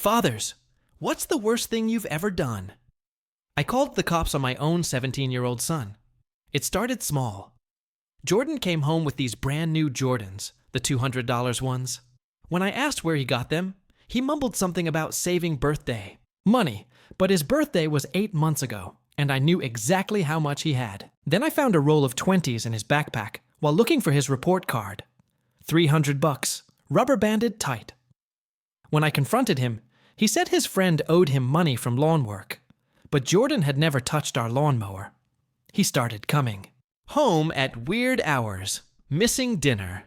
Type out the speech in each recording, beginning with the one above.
Fathers, what's the worst thing you've ever done? I called the cops on my own 17-year-old son. It started small. Jordan came home with these brand new Jordans, the $200 ones. When I asked where he got them, he mumbled something about saving birthday money, but his birthday was 8 months ago, and I knew exactly how much he had. Then I found a roll of 20s in his backpack while looking for his report card. $300, rubber banded tight. When I confronted him, he said his friend owed him money from lawn work, but Jordan had never touched our lawnmower. He started coming. Home at weird hours, missing dinner.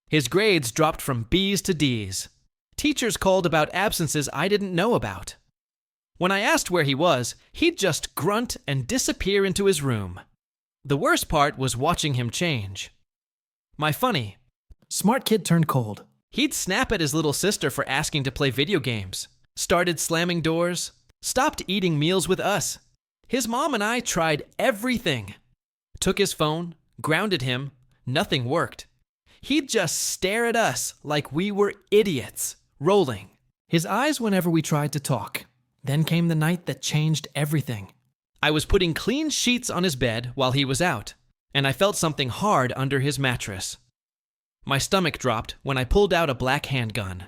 His grades dropped from B's to D's. Teachers called about absences I didn't know about. When I asked where he was, he'd just grunt and disappear into his room. The worst part was watching him change. My funny, smart kid turned cold. He'd snap at his little sister for asking to play video games, started slamming doors, stopped eating meals with us. His mom and I tried everything. Took his phone, grounded him, nothing worked. He'd just stare at us like we were idiots, rolling. His eyes whenever we tried to talk. Then came the night that changed everything. I was putting clean sheets on his bed while he was out, and I felt something hard under his mattress. My stomach dropped when I pulled out a black handgun.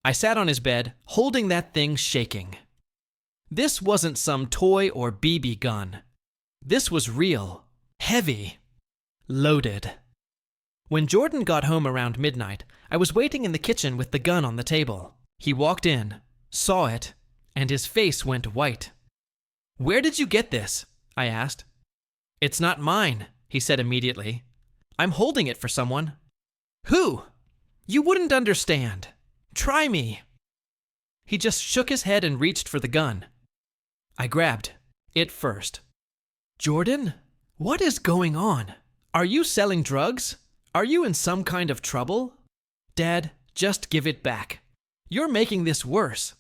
I sat on his bed, holding that thing shaking. This wasn't some toy or BB gun. This was real, heavy, loaded. When Jordan got home around midnight, I was waiting in the kitchen with the gun on the table. He walked in, saw it, and his face went white. "Where did you get this?" I asked. "It's not mine," he said immediately. "I'm holding it for someone." "Who?" "You wouldn't understand. Try me." He just shook his head and reached for the gun. I grabbed it first. "Jordan, what is going on? Are you selling drugs? Are you in some kind of trouble?" "Dad, just give it back. You're making this worse."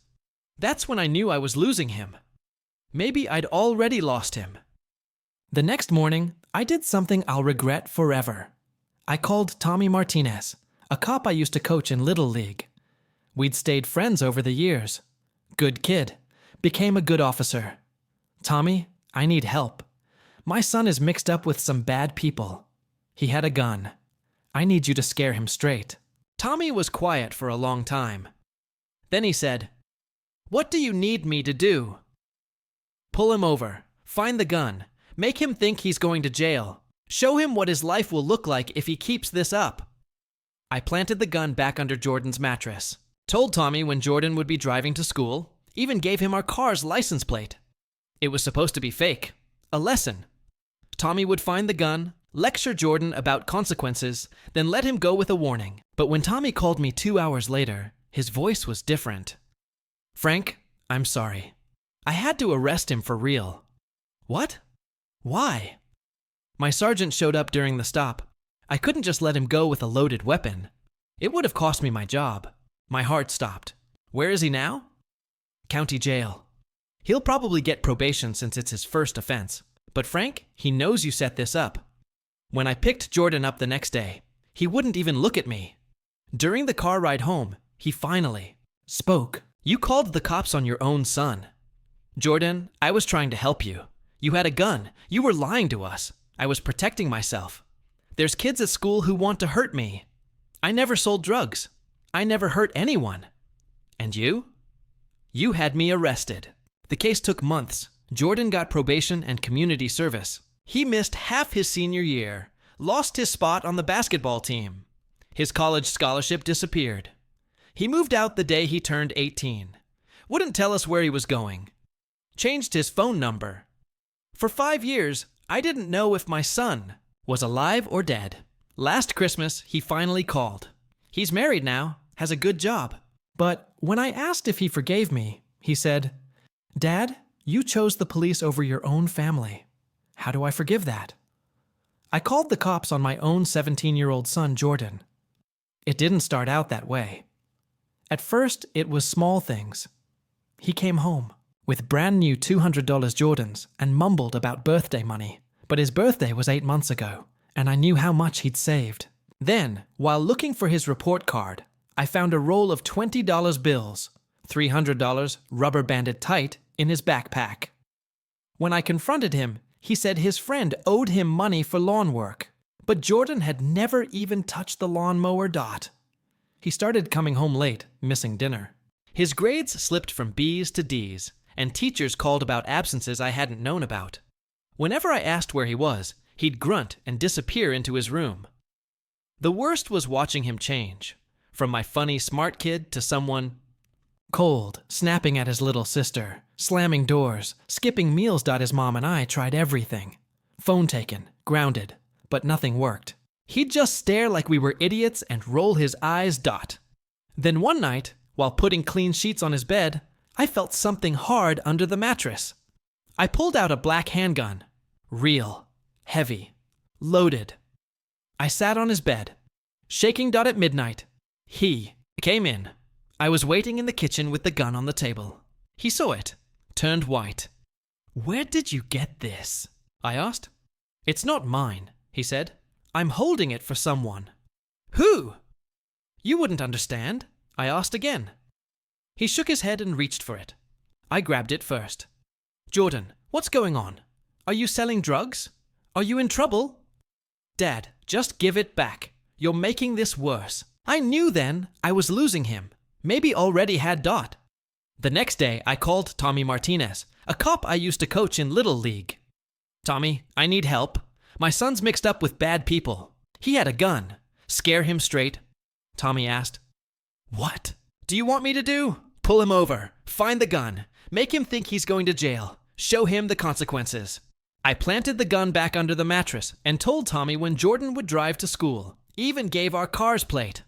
That's when I knew I was losing him. Maybe I'd already lost him. The next morning, I did something I'll regret forever. I called Tommy Martinez, a cop I used to coach in Little League. We'd stayed friends over the years. Good kid. Became a good officer. "Tommy, I need help. My son is mixed up with some bad people. He had a gun. I need you to scare him straight." Tommy was quiet for a long time. Then he said, "What do you need me to do?" "Pull him over. Find the gun. Make him think he's going to jail. Show him what his life will look like if he keeps this up." I planted the gun back under Jordan's mattress. Told Tommy when Jordan would be driving to school. Even gave him our car's license plate. It was supposed to be fake. A lesson. Tommy would find the gun, lecture Jordan about consequences, then let him go with a warning. But when Tommy called me 2 hours later, his voice was different. "Frank, I'm sorry. I had to arrest him for real." "What? Why?" "My sergeant showed up during the stop. I couldn't just let him go with a loaded weapon. It would have cost me my job." My heart stopped. "Where is he now?" "County jail. He'll probably get probation since it's his first offense. But Frank, he knows you set this up." When I picked Jordan up the next day, he wouldn't even look at me. During the car ride home, he finally spoke. "You called the cops on your own son." "Jordan, I was trying to help you. You had a gun. You were lying to us. I was protecting myself. There's kids at school who want to hurt me. I never sold drugs. I never hurt anyone. And you? You had me arrested." The case took months. Jordan got probation and community service. He missed half his senior year, lost his spot on the basketball team. His college scholarship disappeared. He moved out the day he turned 18. Wouldn't tell us where he was going. Changed his phone number. For 5 years, I didn't know if my son was alive or dead. Last Christmas, he finally called. He's married now, has a good job. But when I asked if he forgave me, he said, "Dad, you chose the police over your own family. How do I forgive that?" I called the cops on my own 17-year-old son, Jordan. It didn't start out that way. At first, it was small things. He came home with brand new $200 Jordans and mumbled about birthday money. But his birthday was 8 months ago, and I knew how much he'd saved. Then, while looking for his report card, I found a roll of $20 bills, $300 rubber banded tight in his backpack. When I confronted him, he said his friend owed him money for lawn work, but Jordan had never even touched the lawnmower. He started coming home late, missing dinner. His grades slipped from B's to D's, and teachers called about absences I hadn't known about. Whenever I asked where he was, he'd grunt and disappear into his room. The worst was watching him change, from my funny smart kid to someone cold, snapping at his little sister, slamming doors, skipping meals. His mom and I tried everything. Phone taken, grounded, but nothing worked. He'd just stare like we were idiots and roll his eyes. Then one night, while putting clean sheets on his bed, I felt something hard under the mattress. I pulled out a black handgun. Real, heavy, loaded. I sat on his bed, shaking. At midnight, he came in. I was waiting in the kitchen with the gun on the table. He saw it, turned white. "Where did you get this?" I asked. "It's not mine," he said. "I'm holding it for someone." "Who?" "You wouldn't understand," I asked again. He shook his head and reached for it. I grabbed it first. "Jordan, what's going on? Are you selling drugs? Are you in trouble?" "Dad, just give it back. You're making this worse." I knew then I was losing him. Maybe already had Dot. The next day, I called Tommy Martinez, a cop I used to coach in Little League. "Tommy, I need help. My son's mixed up with bad people. He had a gun. Scare him straight." Tommy asked, "What do you want me to do?" "Pull him over. Find the gun. Make him think he's going to jail. Show him the consequences." I planted the gun back under the mattress and told Tommy when Jordan would drive to school. Even gave our car's plate.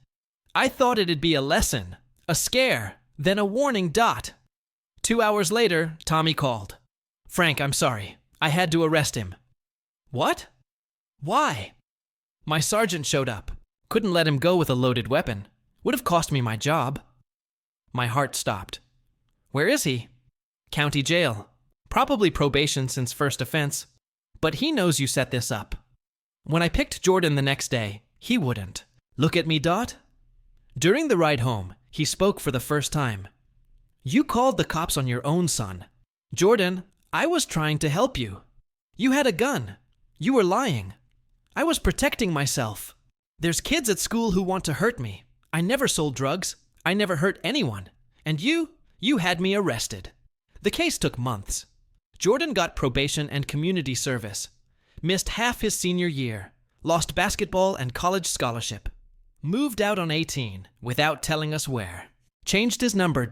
I thought it'd be a lesson, a scare, then a warning. 2 hours later, Tommy called. "Frank, I'm sorry. I had to arrest him." "What? Why?" "My sergeant showed up. Couldn't let him go with a loaded weapon. Would have cost me my job." My heart stopped. "Where is he?" "County jail. Probably probation since first offense. But he knows you set this up." When I picked Jordan the next day, he wouldn't. "Look at me, Dot." During the ride home, he spoke for the first time. "You called the cops on your own son. Jordan, I was trying to help you. You had a gun. You were lying. I was protecting myself. There's kids at school who want to hurt me. I never sold drugs. I never hurt anyone. And you had me arrested." The case took months. Jordan got probation and community service. Missed half his senior year. Lost basketball and college scholarship. Moved out on 18 without telling us where. Changed his number.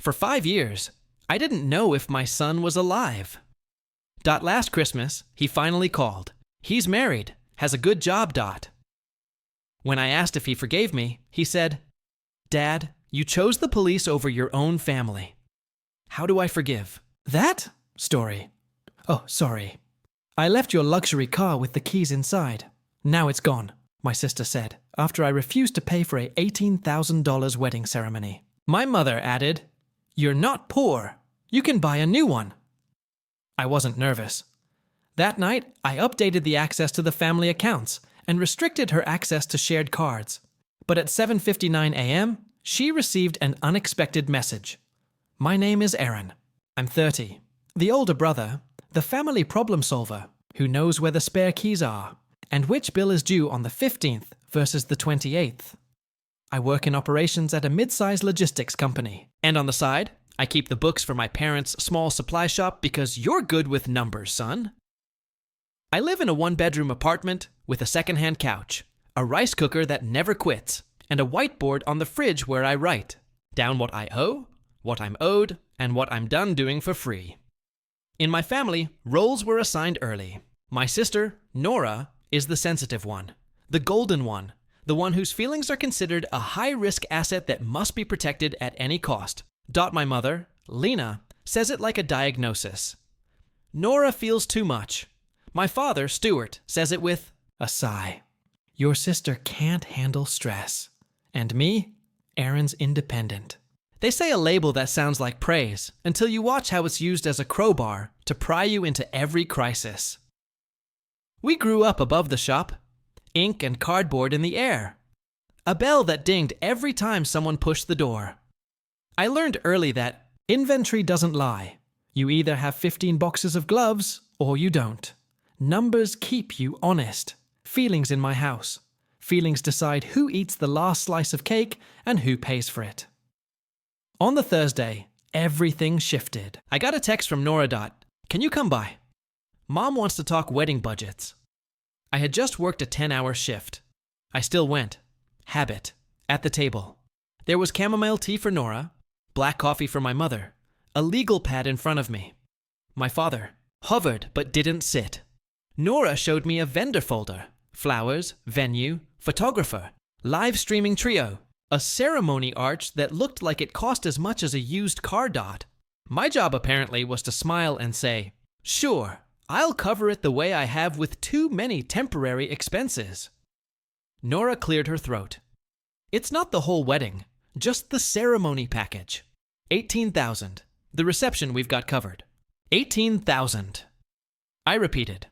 For 5 years, I didn't know if my son was alive. Last Christmas, he finally called. He's married, has a good job. When I asked if he forgave me, he said, "Dad, you chose the police over your own family." How do I forgive? That story. Oh, sorry. I left your luxury car with the keys inside. Now it's gone, my sister said, after I refused to pay for a $18,000 wedding ceremony. My mother added, "You're not poor. You can buy a new one." I wasn't nervous. That night, I updated the access to the family accounts and restricted her access to shared cards. But at 7:59 a.m., she received an unexpected message. "My name is Aaron. I'm 30. The older brother, the family problem solver, who knows where the spare keys are, and which bill is due on the 15th versus the 28th. I work in operations at a mid-sized logistics company. And on the side, I keep the books for my parents' small supply shop because you're good with numbers, son. I live in a 1-bedroom apartment with a second-hand couch, a rice cooker that never quits, and a whiteboard on the fridge where I write down what I owe, what I'm owed, and what I'm done doing for free. In my family, roles were assigned early. My sister, Nora, is the sensitive one, the golden one, the one whose feelings are considered a high-risk asset that must be protected at any cost. My mother, Lena, says it like a diagnosis. Nora feels too much. My father, Stuart, says it with a sigh. Your sister can't handle stress. And me, Aaron's independent. They say a label that sounds like praise until you watch how it's used as a crowbar to pry you into every crisis. We grew up above the shop, ink and cardboard in the air, a bell that dinged every time someone pushed the door. I learned early that inventory doesn't lie. You either have 15 boxes of gloves or you don't. Numbers keep you honest. Feelings in my house. Feelings decide who eats the last slice of cake and who pays for it. On the Thursday, everything shifted. I got a text from Nora. Can you come by? Mom wants to talk wedding budgets. I had just worked a 10-hour shift. I still went. Habit. At the table. There was chamomile tea for Nora, black coffee for my mother, a legal pad in front of me. My father hovered but didn't sit. Nora showed me a vendor folder. Flowers, venue, photographer, live streaming trio, a ceremony arch that looked like it cost as much as a used car. My job apparently was to smile and say, "Sure, I'll cover it the way I have with too many temporary expenses." Nora cleared her throat. "It's not the whole wedding, just the ceremony package. 18,000. The reception we've got covered. 18,000. I repeated.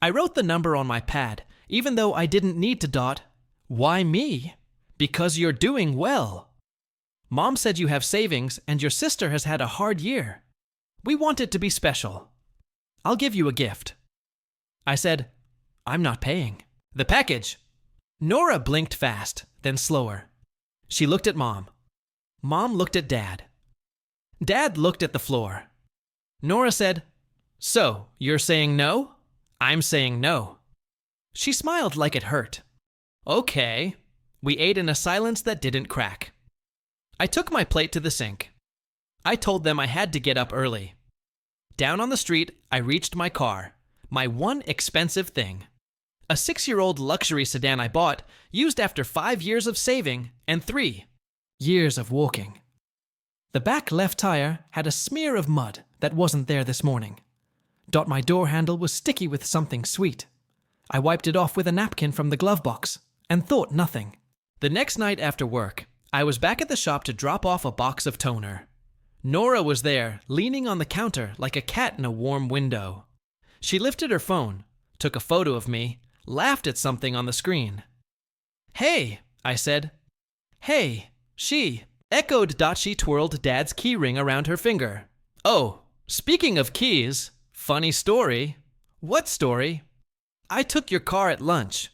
I wrote the number on my pad, even though I didn't need to. Why me? Because you're doing well. Mom said you have savings and your sister has had a hard year. We want it to be special. I'll give you a gift. I said, I'm not paying. The package. Nora blinked fast, then slower. She looked at Mom. Mom looked at Dad. Dad looked at the floor. Nora said, So, you're saying no? I'm saying no. She smiled like it hurt. Okay. We ate in a silence that didn't crack. I took my plate to the sink. I told them I had to get up early. Down on the street, I reached my car, my one expensive thing. A 6-year-old luxury sedan I bought, used after 5 years of saving and 3 years of walking. The back left tire had a smear of mud that wasn't there this morning. My door handle was sticky with something sweet. I wiped it off with a napkin from the glove box and thought nothing. The next night after work, I was back at the shop to drop off a box of toner. Nora was there, leaning on the counter like a cat in a warm window. She lifted her phone, took a photo of me, laughed at something on the screen. Hey, I said. Hey, she echoed. She twirled Dad's key ring around her finger. Oh, speaking of keys, funny story. What story? I took your car at lunch.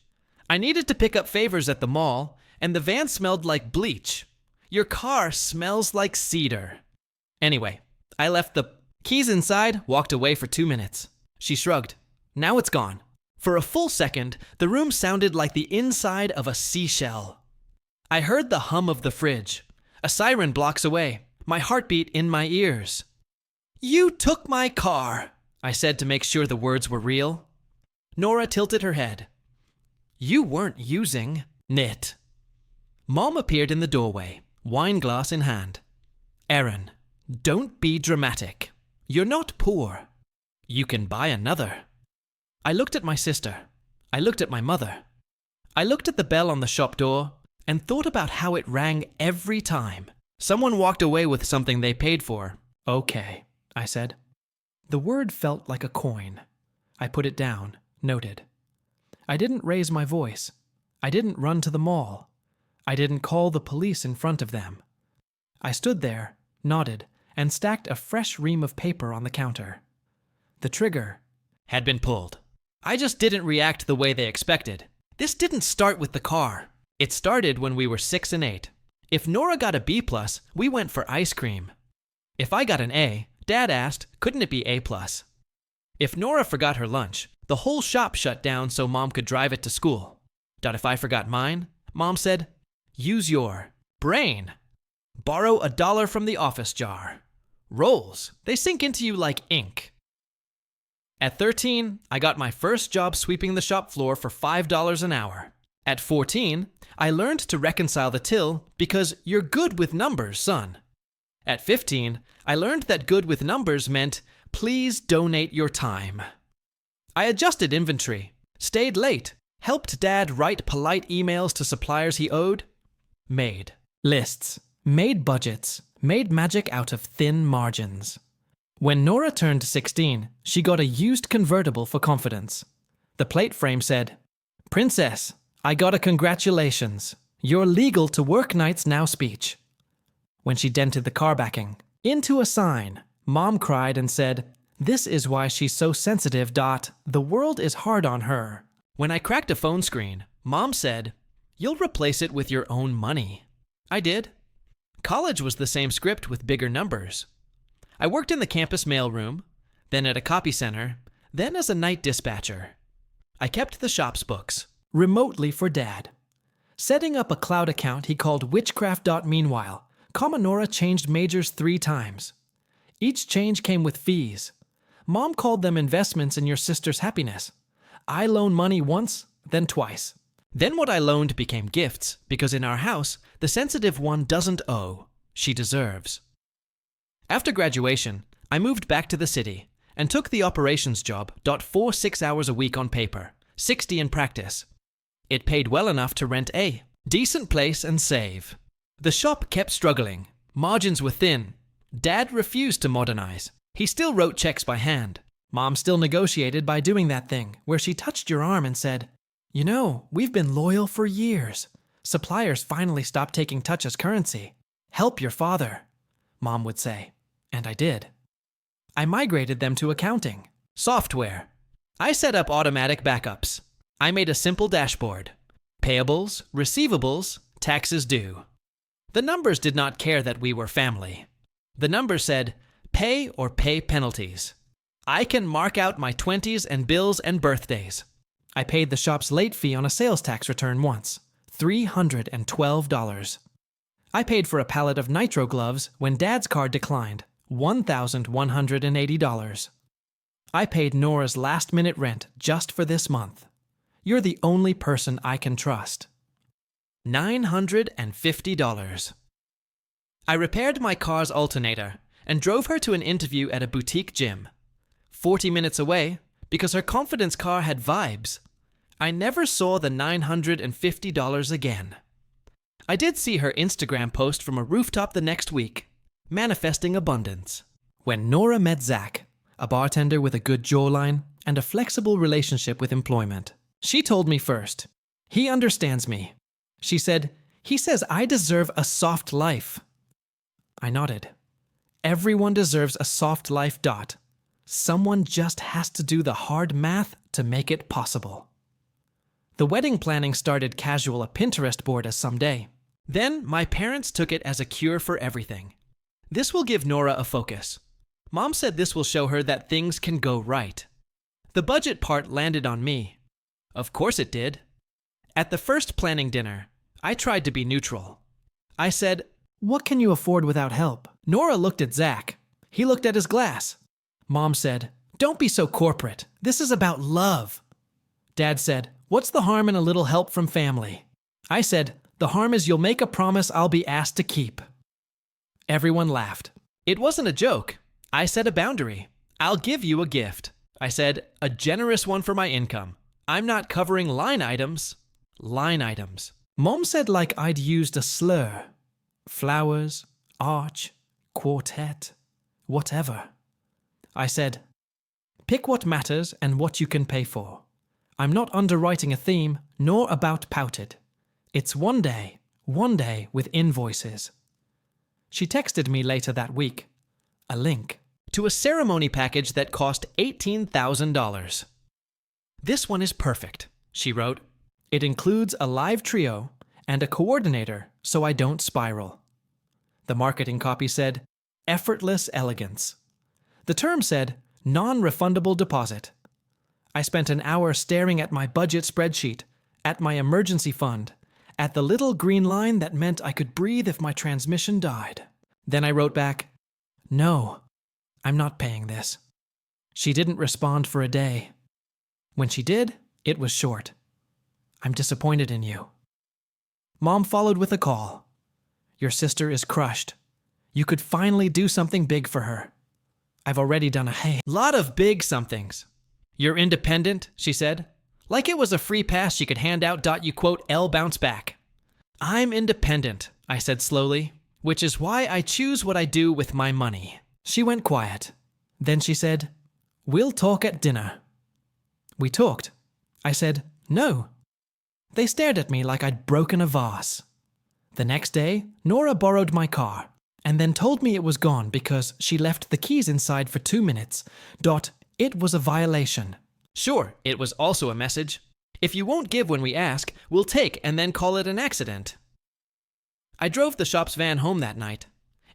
I needed to pick up favors at the mall, and the van smelled like bleach. Your car smells like cedar. Anyway, I left the keys inside, walked away for 2 minutes. She shrugged. Now it's gone. For a full second, the room sounded like the inside of a seashell. I heard the hum of the fridge. A siren blocks away, my heartbeat in my ears. You took my car, I said to make sure the words were real. Nora tilted her head. You weren't using it. Mom appeared in the doorway, wine glass in hand. Erin, don't be dramatic. You're not poor. You can buy another. I looked at my sister. I looked at my mother. I looked at the bell on the shop door and thought about how it rang every time someone walked away with something they paid for. Okay, I said. The word felt like a coin. I put it down, noted. I didn't raise my voice. I didn't run to the mall. I didn't call the police in front of them. I stood there, nodded, and stacked a fresh ream of paper on the counter. The trigger had been pulled. I just didn't react the way they expected. This didn't start with the car. It started when we were 6 and 8. If Nora got a B+, we went for ice cream. If I got an A, Dad asked, couldn't it be A+? If Nora forgot her lunch, the whole shop shut down so Mom could drive it to school. If I forgot mine, Mom said, use your brain. Borrow $1 from the office jar. Rolls, they sink into you like ink. At 13, I got my first job sweeping the shop floor for $5 an hour. At 14, I learned to reconcile the till because you're good with numbers, son. At 15, I learned that good with numbers meant please donate your time. I adjusted inventory, stayed late, helped Dad write polite emails to suppliers he owed, made lists, made budgets, made magic out of thin margins. When Nora turned 16, she got a used convertible for confidence. The plate frame said, Princess, I got a congratulations. You're legal to work nights now speech. when she dented the car backing. Into a sign. Mom cried and said, "This is why she's so sensitive. The world is hard on her." When I cracked a phone screen, Mom said, "You'll replace it with your own money." I did. College was the same script with bigger numbers. I worked in the campus mailroom, then at a copy center, then as a night dispatcher. I kept the shop's books, remotely for Dad. Setting up a cloud account he called Witchcraft. Meanwhile, Nora changed majors 3 times. Each change came with fees. Mom called them investments in your sister's happiness. I loaned money once, then twice. Then what I loaned became gifts, because in our house, the sensitive one doesn't owe, she deserves. After graduation, I moved back to the city and took the operations job. 4 6-hours a week on paper, 60 in practice. It paid well enough to rent a decent place and save. The shop kept struggling. Margins were thin. Dad refused to modernize. He still wrote checks by hand. Mom still negotiated by doing that thing where she touched your arm and said, "You know, we've been loyal for years. Suppliers finally stopped taking touch as currency. Help your father," Mom would say. And I did. I migrated them to accounting. Software. I set up automatic backups. I made a simple dashboard. Payables, receivables, taxes due. The numbers did not care that we were family. The number said, pay or pay penalties. I can mark out my 20s and bills and birthdays. I paid the shop's late fee on a sales tax return once, $312. I paid for a pallet of nitro gloves when Dad's card declined, $1,180. I paid Nora's last-minute rent just for this month. You're the only person I can trust. $950. I repaired my car's alternator and drove her to an interview at a boutique gym. 40 minutes away, because her confidence car had vibes. I never saw the $950 again. I did see her Instagram post from a rooftop the next week, manifesting abundance. When Nora met Zach, a bartender with a good jawline and a flexible relationship with employment, she told me first, "He understands me." She said, "He says I deserve a soft life." I nodded. Everyone deserves a soft life. Someone just has to do the hard math to make it possible. The wedding planning started casual, a Pinterest board as someday. Then my parents took it as a cure for everything. This will give Nora a focus. Mom said this will show her that things can go right. The budget part landed on me. Of course it did. At the first planning dinner, I tried to be neutral. I said, "What can you afford without help?" Nora looked at Zach. He looked at his glass. Mom said, "Don't be so corporate. This is about love." Dad said, "What's the harm in a little help from family?" I said, "The harm is you'll make a promise I'll be asked to keep." Everyone laughed. It wasn't a joke. I set a boundary. "I'll give you a gift." I said, "A generous one for my income. I'm not covering line items." Line items. Mom said like I'd used a slur. Flowers, arch, quartet, whatever. I said, "Pick what matters and what you can pay for. I'm not underwriting a theme, nor about pouted. It's one day with invoices." She texted me later that week, a link to a ceremony package that cost $18,000. "This one is perfect," she wrote. "It includes a live trio and a coordinator so I don't spiral." The marketing copy said, "Effortless elegance." The term said, "Non-refundable deposit." I spent an hour staring at my budget spreadsheet, at my emergency fund, at the little green line that meant I could breathe if my transmission died. Then I wrote back, "No, I'm not paying this." She didn't respond for a day. When she did, it was short. "I'm disappointed in you." Mom followed with a call. "Your sister is crushed. You could finally do something big for her." I've already done a lot of big somethings. "You're independent," she said. Like it was a free pass she could hand out. You quote, "L bounce back." "I'm independent," I said slowly, "which is why I choose what I do with my money." She went quiet. Then she said, "We'll talk at dinner." We talked. I said, "No." They stared at me like I'd broken a vase. The next day, Nora borrowed my car. and then told me it was gone because she left the keys inside for 2 minutes. It was a violation. Sure, it was also a message. If you won't give when we ask, we'll take and then call it an accident. I drove the shop's van home that night.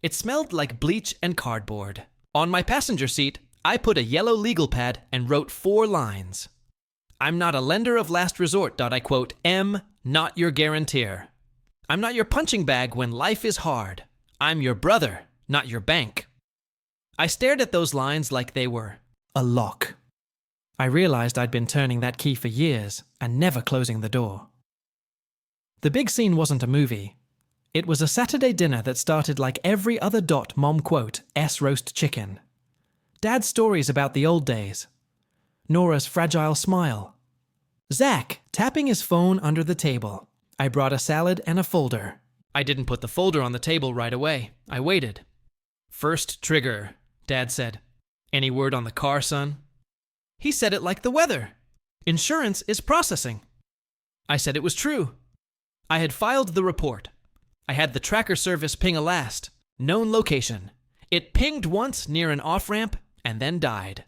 It smelled like bleach and cardboard. On my passenger seat, I put a yellow legal pad and wrote 4 lines. I'm not a lender of last resort. I quote, M, not your guarantor. I'm not your punching bag when life is hard. I'm your brother, not your bank. I stared at those lines like they were a lock. I realized I'd been turning that key for years and never closing the door. The big scene wasn't a movie. It was a Saturday dinner that started like every other Mom quote, S roast chicken. Dad's stories about the old days. Nora's fragile smile. Zach tapping his phone under the table. I brought a salad and a folder. I didn't put the folder on the table right away. I waited. First trigger, Dad said. Any word on the car, son? He said it like the weather. Insurance is processing. I said it was true. I had filed the report. I had the tracker service ping a last. Known location. It pinged once near an off-ramp and then died.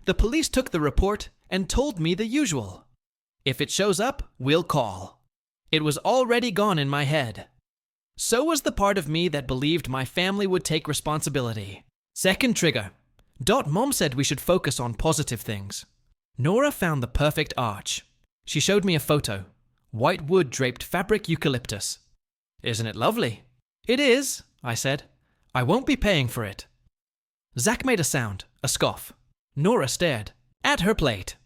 The police took the report and told me the usual. If it shows up, we'll call. It was already gone in my head. So was the part of me that believed my family would take responsibility. Second trigger. Mom said we should focus on positive things. Nora found the perfect arch. She showed me a photo. White wood draped fabric eucalyptus. Isn't it lovely? It is, I said. I won't be paying for it. Zach made a sound, a scoff. Nora stared at her plate.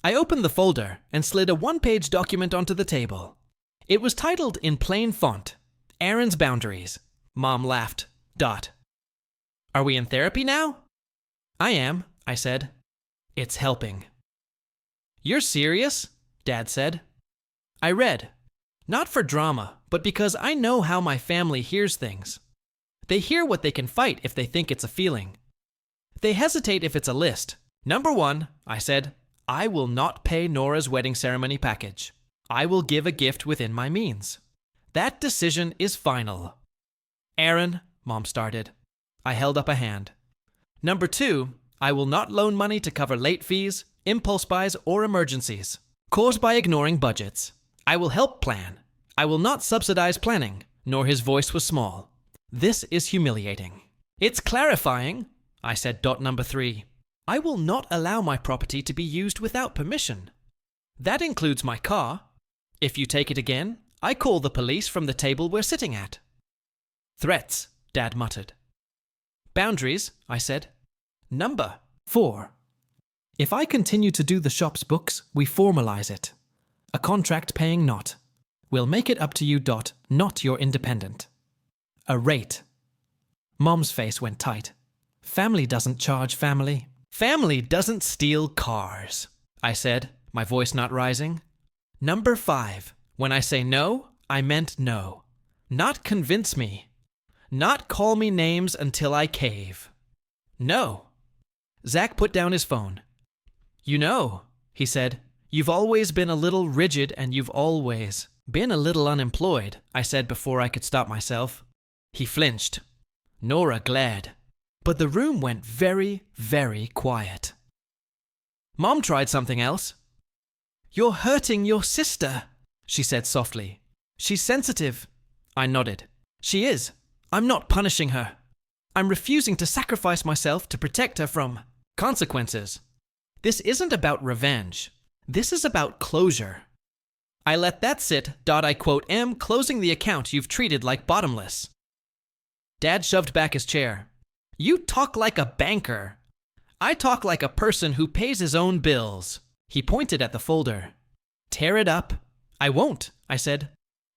I opened the folder and slid a 1-page document onto the table. It was titled in plain font, Aaron's Boundaries. Mom laughed. Are we in therapy now? I am, I said. It's helping. You're serious? Dad said. I read. Not for drama, but because I know how my family hears things. They hear what they can fight if they think it's a feeling. They hesitate if it's a list. Number 1, I said, I will not pay Nora's wedding ceremony package. I will give a gift within my means. That decision is final. Aaron, Mom started. I held up a hand. Number 2, I will not loan money to cover late fees, impulse buys, or emergencies caused by ignoring budgets. I will help plan. I will not subsidize planning, nor his voice was small. This is humiliating. It's clarifying, I said. Number 3, I will not allow my property to be used without permission. That includes my car. If you take it again, I call the police from the table we're sitting at. Threats, Dad muttered. Boundaries, I said. Number 4. If I continue to do the shop's books, we formalize it. A contract paying not. We'll make it up to you. Not your independent. A rate. Mom's face went tight. Family doesn't charge family. Family doesn't steal cars, I said, my voice not rising. Number 5. When I say no, I meant no. Not convince me. Not call me names until I cave. No. Zach put down his phone. You know, he said, you've always been a little rigid and you've always been a little unemployed, I said before I could stop myself. He flinched. Nora glared. But the room went very, very quiet. Mom tried something else. You're hurting your sister, she said softly. She's sensitive. I nodded. She is. I'm not punishing her. I'm refusing to sacrifice myself to protect her from consequences. This isn't about revenge. This is about closure. I let that sit. I quote, am closing the account you've treated like bottomless. Dad shoved back his chair. You talk like a banker. I talk like a person who pays his own bills. He pointed at the folder. Tear it up. I won't, I said.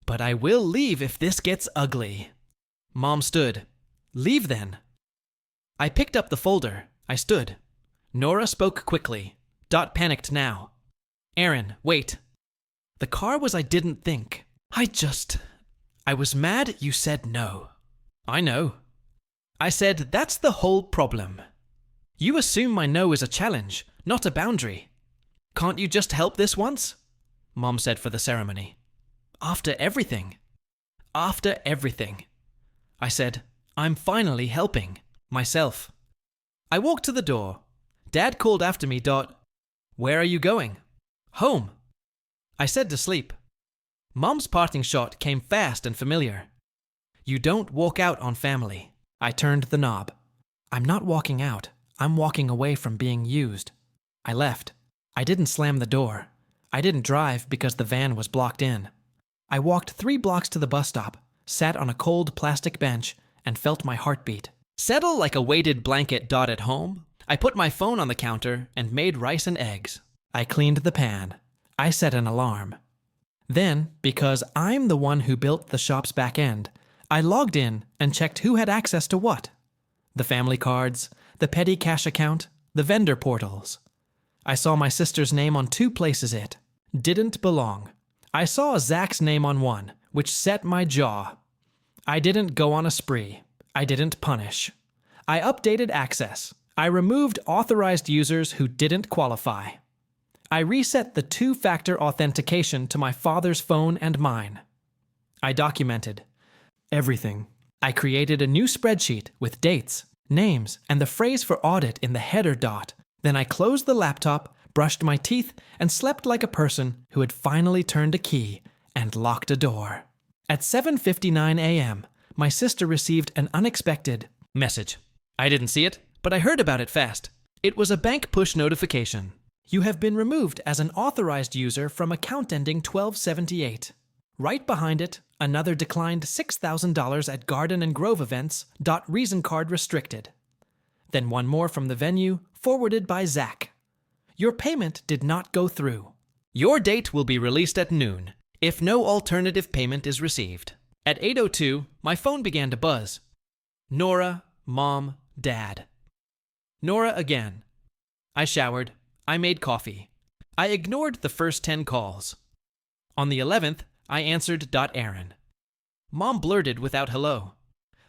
But I will leave if this gets ugly. Mom stood. Leave then. I picked up the folder. I stood. Nora spoke quickly. Panicked now. Aaron, wait. The car was I didn't think. I was mad you said no. I know. I said that's the whole problem. You assume my no is a challenge, not a boundary. Can't you just help this once? Mom said for the ceremony. After everything. After everything. I said, I'm finally helping myself. I walked to the door. Dad called after me, Where are you going? Home. I said to sleep. Mom's parting shot came fast and familiar. You don't walk out on family. I turned the knob. I'm not walking out. I'm walking away from being used. I left. I didn't slam the door. I didn't drive because the van was blocked in. I walked 3 blocks to the bus stop, sat on a cold plastic bench, and felt my heartbeat. Settle like a weighted blanket. At home, I put my phone on the counter and made rice and eggs. I cleaned the pan. I set an alarm. Then, because I'm the one who built the shop's back end, I logged in and checked who had access to what. The family cards, the petty cash account, the vendor portals. I saw my sister's name on 2 places it didn't belong. I saw Zach's name on one, which set my jaw. I didn't go on a spree. I didn't punish. I updated access. I removed authorized users who didn't qualify. I reset the 2-factor authentication to my father's phone and mine. I documented everything. I created a new spreadsheet with dates, names, and the phrase for audit in the header. Then I closed the laptop, brushed my teeth, and slept like a person who had finally turned a key and locked a door. At 7:59 a.m., my sister received an unexpected message. I didn't see it, but I heard about it fast. It was a bank push notification. You have been removed as an authorized user from account ending 1278. Right behind it, another declined $6,000 at Garden and Grove events. Reason card restricted. Then one more from the venue, forwarded by Zach. Your payment did not go through. Your date will be released at noon, if no alternative payment is received. At 8:02, my phone began to buzz. Nora, Mom, Dad. Nora again. I showered. I made coffee. I ignored the first 10 calls. On the 11th, I answered. Aaron. Mom blurted without hello.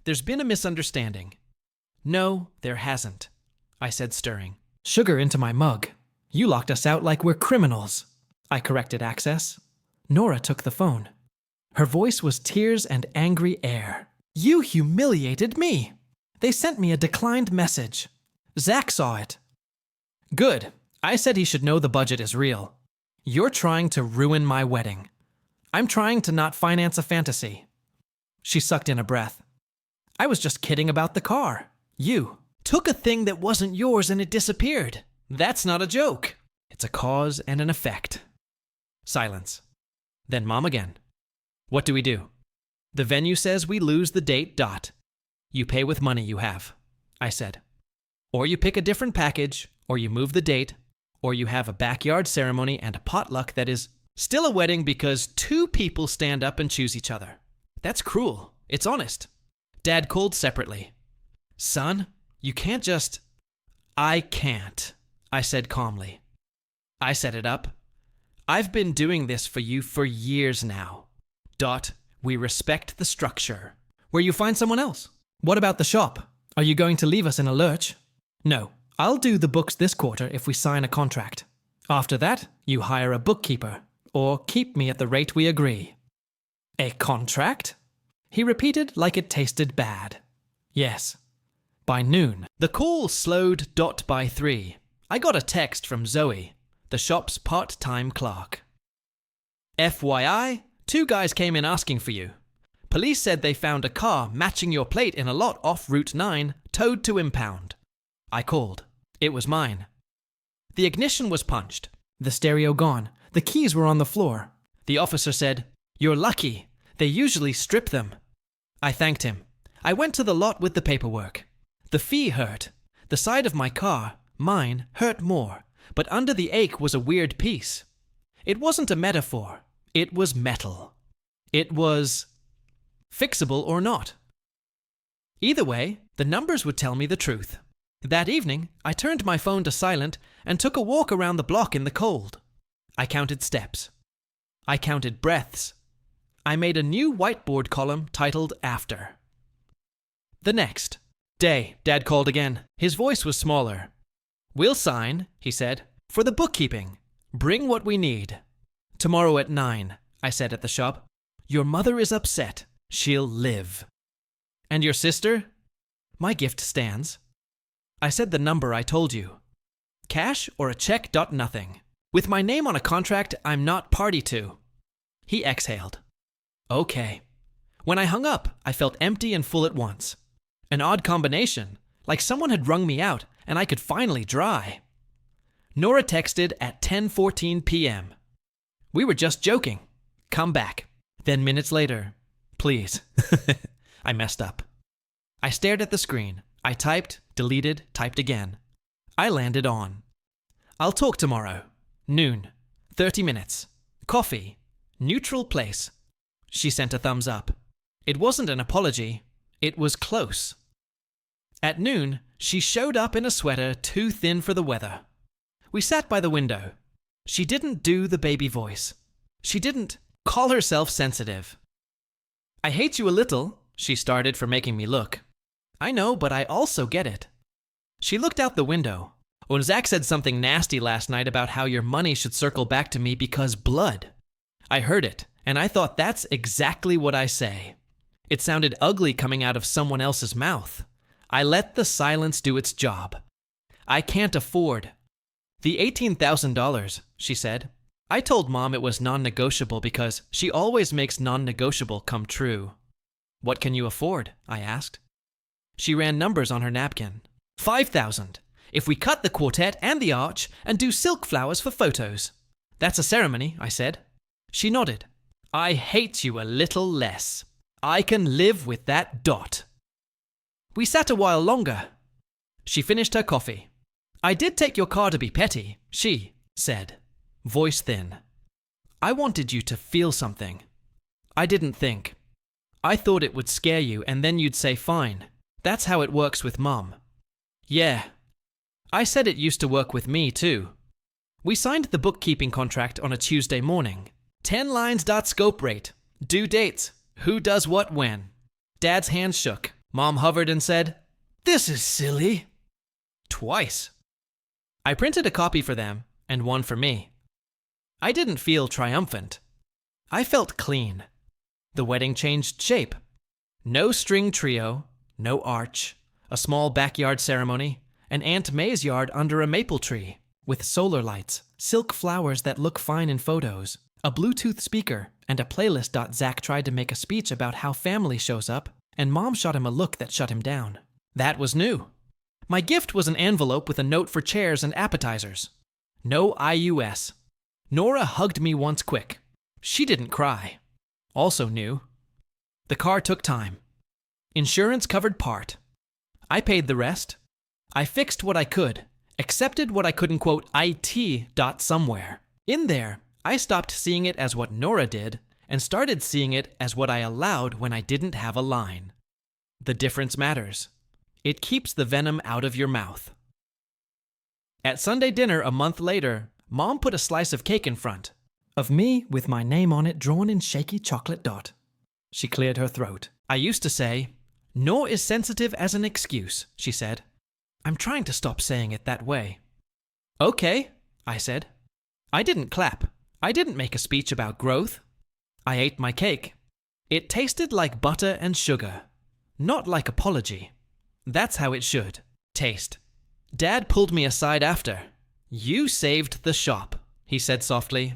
There's been a misunderstanding. No, there hasn't, I said, stirring sugar into my mug. You locked us out like we're criminals. I corrected access. Nora took the phone. Her voice was tears and angry air. You humiliated me. They sent me a declined message. Zach saw it. Good. I said he should know the budget is real. You're trying to ruin my wedding. I'm trying to not finance a fantasy. She sucked in a breath. I was just kidding about the car. You took a thing that wasn't yours and it disappeared. That's not a joke. It's a cause and an effect. Silence. Then Mom again. What do we do? The venue says we lose the date. You pay with money you have, I said. Or you pick a different package, or you move the date, or you have a backyard ceremony and a potluck that is still a wedding because 2 people stand up and choose each other. That's cruel. It's honest. Dad called separately. Son, you can't just... I can't, I said calmly. I set it up. I've been doing this for you for years now. We respect the structure. Where you find someone else? What about the shop? Are you going to leave us in a lurch? No, I'll do the books this quarter if we sign a contract. After that, you hire a bookkeeper, or keep me at the rate we agree. A contract? He repeated like it tasted bad. Yes. By noon, the call slowed. By 3, I got a text from Zoe, the shop's part-time clerk. FYI, 2 guys came in asking for you. Police said they found a car matching your plate in a lot off Route 9, towed to impound. I called. It was mine. The ignition was punched. The stereo gone. The keys were on the floor. The officer said, You're lucky. They usually strip them. I thanked him. I went to the lot with the paperwork. The fee hurt. The side of my car, mine, hurt more, but under the ache was a weird piece. It wasn't a metaphor. It was metal. It was fixable or not. Either way, the numbers would tell me the truth. That evening, I turned my phone to silent and took a walk around the block in the cold. I counted steps. I counted breaths. I made a new whiteboard column titled After. The next day, Dad called again. His voice was smaller. We'll sign, he said, for the bookkeeping. Bring what we need. Tomorrow at 9, I said at the shop. Your mother is upset. She'll live. And your sister? My gift stands. I said the number I told you. Cash or a check. Nothing. With my name on a contract I'm not party to. He exhaled. Okay. When I hung up, I felt empty and full at once. An odd combination, like someone had wrung me out and I could finally dry. Nora texted at 10:14 p.m. We were just joking. Come back. Then minutes later, please. I messed up. I stared at the screen. I typed, deleted, typed again. I landed on. I'll talk tomorrow. Noon. 30 minutes. Coffee. Neutral place. She sent a thumbs up. It wasn't an apology. It was close. At noon, she showed up in a sweater too thin for the weather. We sat by the window. She didn't do the baby voice. She didn't call herself sensitive. I hate you a little, she started for making me look. I know, but I also get it. She looked out the window. When Zach said something nasty last night about how your money should circle back to me because blood. I heard it, and I thought that's exactly what I say. It sounded ugly coming out of someone else's mouth. I let the silence do its job. I can't afford. The $18,000, she said. I told Mom it was non-negotiable because she always makes non-negotiable come true. What can you afford? I asked. She ran numbers on her napkin. 5,000. If we cut the quartet and the arch and do silk flowers for photos. That's a ceremony, I said. She nodded. I hate you a little less. I can live with that. We sat a while longer. She finished her coffee. I did take your car to be petty, she said, voice thin. I wanted you to feel something. I didn't think. I thought it would scare you and then you'd say fine. That's how it works with Mom. Yeah. I said it used to work with me too. We signed the bookkeeping contract on a Tuesday morning. 10 lines. Scope rate. Due dates. Who does what when. Dad's hand shook. Mom hovered and said, "This is silly." Twice. I printed a copy for them and one for me. I didn't feel triumphant. I felt clean. The wedding changed shape. No string trio, no arch, a small backyard ceremony, an Aunt May's yard under a maple tree, with solar lights, silk flowers that look fine in photos, a Bluetooth speaker, and a playlist. Zach tried to make a speech about how family shows up, and Mom shot him a look that shut him down. That was new. My gift was an envelope with a note for chairs and appetizers. No IUS. Nora hugged me once quick. She didn't cry. Also new. The car took time. Insurance covered part. I paid the rest. I fixed what I could, accepted what I couldn't quote IT. Somewhere. In there, I stopped seeing it as what Nora did and started seeing it as what I allowed when I didn't have a line. The difference matters. It keeps the venom out of your mouth. At Sunday dinner a month later, Mom put a slice of cake in front of me with my name on it drawn in shaky chocolate. She cleared her throat. I used to say, "Nor is sensitive as an excuse," she said. I'm trying to stop saying it that way. Okay, I said. I didn't clap. I didn't make a speech about growth. I ate my cake. It tasted like butter and sugar, not like apology. That's how it should taste. Dad pulled me aside after. You saved the shop, he said softly.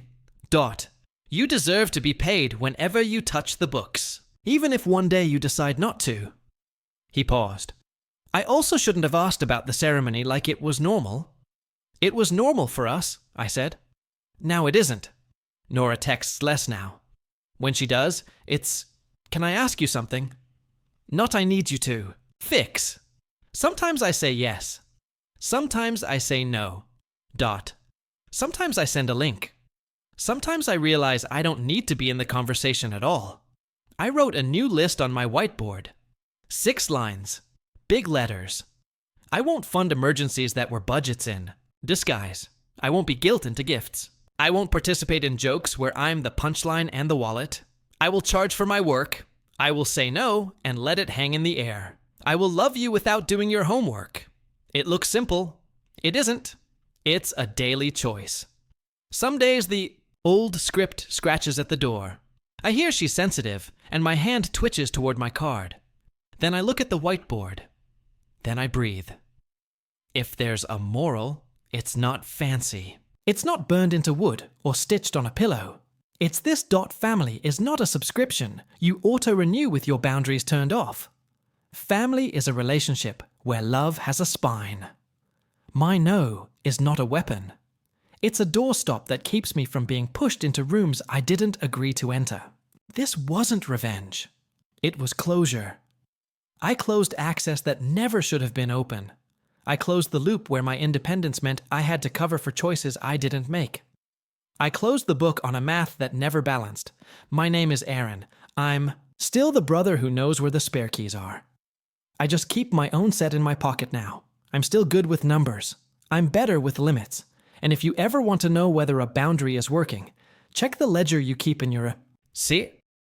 You deserve to be paid whenever you touch the books, even if one day you decide not to. He paused. I also shouldn't have asked about the ceremony like it was normal. It was normal for us, I said. Now it isn't. Nora texts less now. When she does, it's, "Can I ask you something?" Not "I need you to." Fix. Sometimes I say yes. Sometimes I say no. Sometimes I send a link. Sometimes I realize I don't need to be in the conversation at all. I wrote a new list on my whiteboard. 6 lines. Big letters. I won't fund emergencies that were budgets in. Disguise. I won't be guilt into gifts. I won't participate in jokes where I'm the punchline and the wallet. I will charge for my work. I will say no and let it hang in the air. I will love you without doing your homework. It looks simple. It isn't. It's a daily choice. Some days the old script scratches at the door. I hear she's sensitive, and my hand twitches toward my card. Then I look at the whiteboard. Then I breathe. If there's a moral, it's not fancy. It's not burned into wood or stitched on a pillow. It's this dot family is not a subscription you auto-renew with your boundaries turned off. Family is a relationship where love has a spine. My no is not a weapon. It's a doorstop that keeps me from being pushed into rooms I didn't agree to enter. This wasn't revenge. It was closure. I closed access that never should have been open. I closed the loop where my independence meant I had to cover for choices I didn't make. I closed the book on a math that never balanced. My name is Aaron. I'm still the brother who knows where the spare keys are. I just keep my own set in my pocket now. I'm still good with numbers. I'm better with limits. And if you ever want to know whether a boundary is working, check the ledger you keep in your... See?